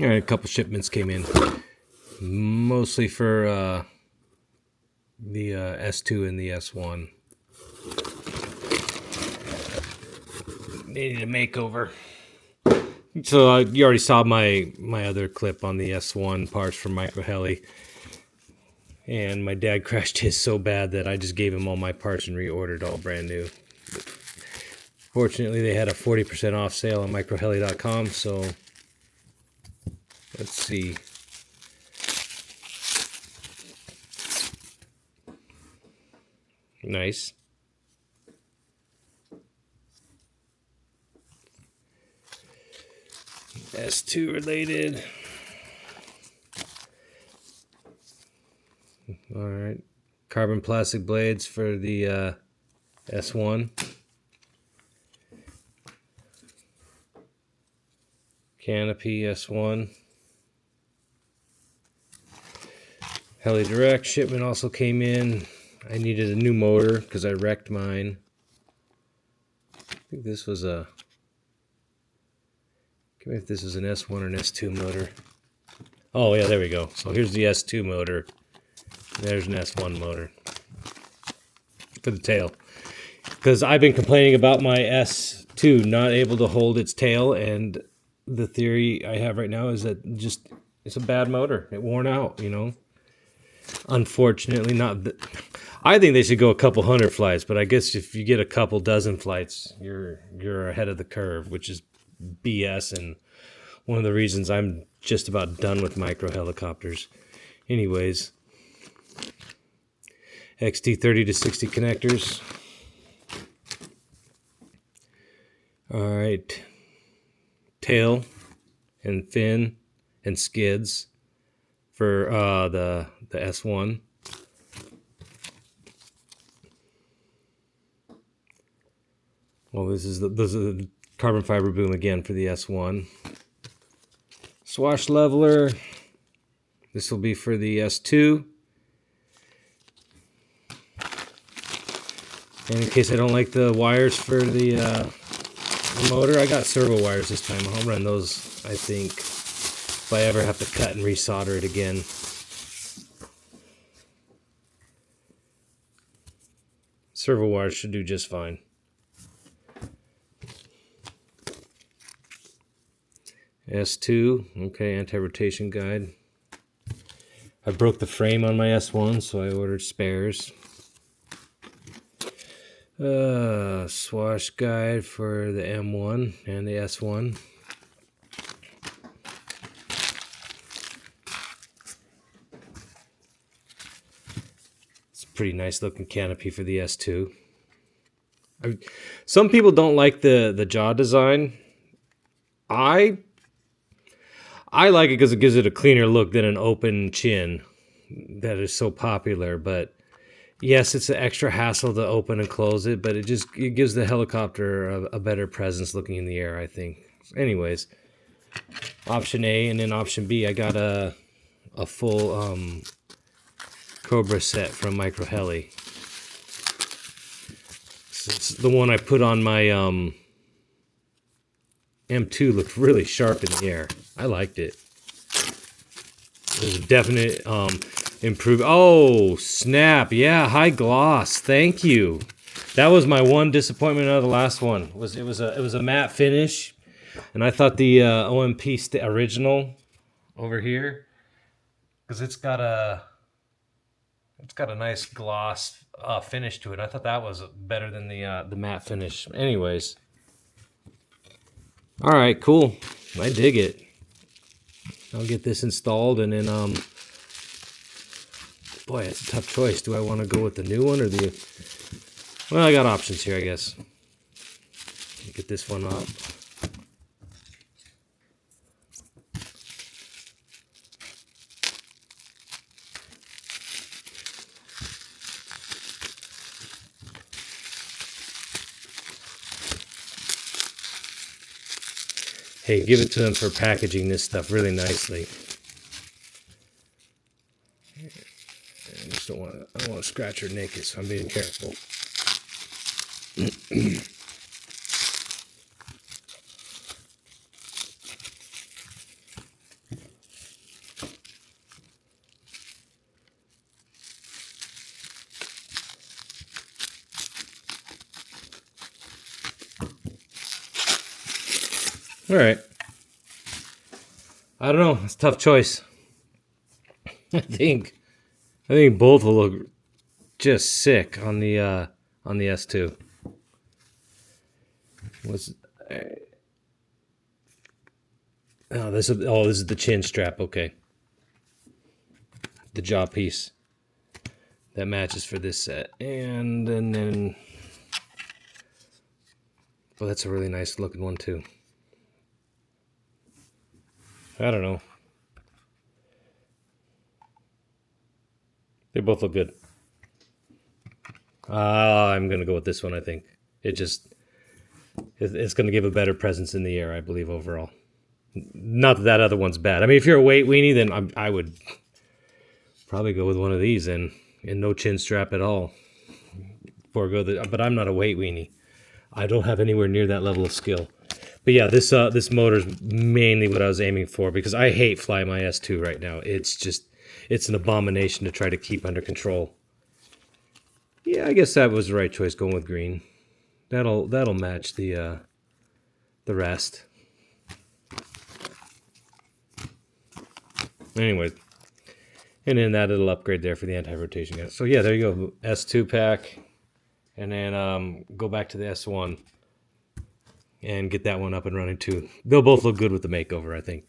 All right, a couple shipments came in, mostly for the S2 and the S1. Needed a makeover. So you already saw my other clip on the S1 parts from Micro-Heli. And my dad crashed his so bad that I just gave him all my parts and reordered all brand new. Fortunately, they had a 40% off sale on Micro-Heli.com, so let's see. Nice. S2 related. All right. Carbon plastic blades for the S1. Canopy S1. Heli-Direct shipment also came in. I needed a new motor because I wrecked mine. I think this was a... if this is an S1 or an S2 motor. Oh yeah, there we go. So here's the S2 motor. There's an S1 motor for the tail. Because I've been complaining about my S2 not able to hold its tail, and the theory I have right now is that just it's a bad motor. It worn out, you know. Unfortunately, not. I think they should go a couple hundred flights, but I guess if you get a couple dozen flights, you're ahead of the curve, which is BS, and one of the reasons I'm just about done with micro helicopters. Anyways, XT 30 to 60 connectors. All right, tail and fin and skids for the S1. Well, this is the carbon fiber boom again for the S1. Swash leveler. This will be for the S2. And in case I don't like the wires for the motor, I got servo wires this time. I'll run those, I think, if I ever have to cut and resolder it again. Servo wires should do just fine. S2, okay, anti-rotation guide. I broke the frame on my S1, so I ordered spares. Swash guide for the M1 and the S1. It's a pretty nice looking canopy for the S2. Some people don't like the jaw design. I like it because it gives it a cleaner look than an open chin that is so popular. But yes, it's an extra hassle to open and close it, but it gives the helicopter a better presence looking in the air, I think. Anyways, option A, and then option B, I got a full Cobra set from Micro-Heli. It's the one I put on my M2 looked really sharp in the air. I liked it. There's a definite improvement. Oh, snap. Yeah, high gloss. Thank you. That was my one disappointment out of the last one. It was a matte finish, and I thought the OMP original over here, because it's got a nice gloss finish to it. I thought that was better than the matte finish. Anyways. All right, cool. I dig it. I'll get this installed, and then boy, it's a tough choice. Do I want to go with the new one or the... Well, I got options here, I guess. Get this one up. Hey, give it to them for packaging this stuff really nicely. I just don't want to scratch her naked, so I'm being careful. All right. I don't know. It's a tough choice. I think both will look just sick on the S2. This is the chin strap. Okay, the jaw piece that matches for this set, and then well, that's a really nice looking one too. I don't know. They both look good. I'm gonna go with this one. I think it's gonna give a better presence in the air, I believe, overall. Not that other one's bad. I mean, if you're a weight weenie, then I would probably go with one of these and no chin strap at all. But I'm not a weight weenie. I don't have anywhere near that level of skill. But yeah, this motor's mainly what I was aiming for, because I hate flying my S2 right now. It's an abomination to try to keep under control. Yeah, I guess that was the right choice, going with green. That'll match the rest. Anyway, and then that little upgrade there for the anti-rotation gun. So yeah, there you go, S2 pack, and then go back to the S1 and get that one up and running too. They'll both look good with the makeover, I think.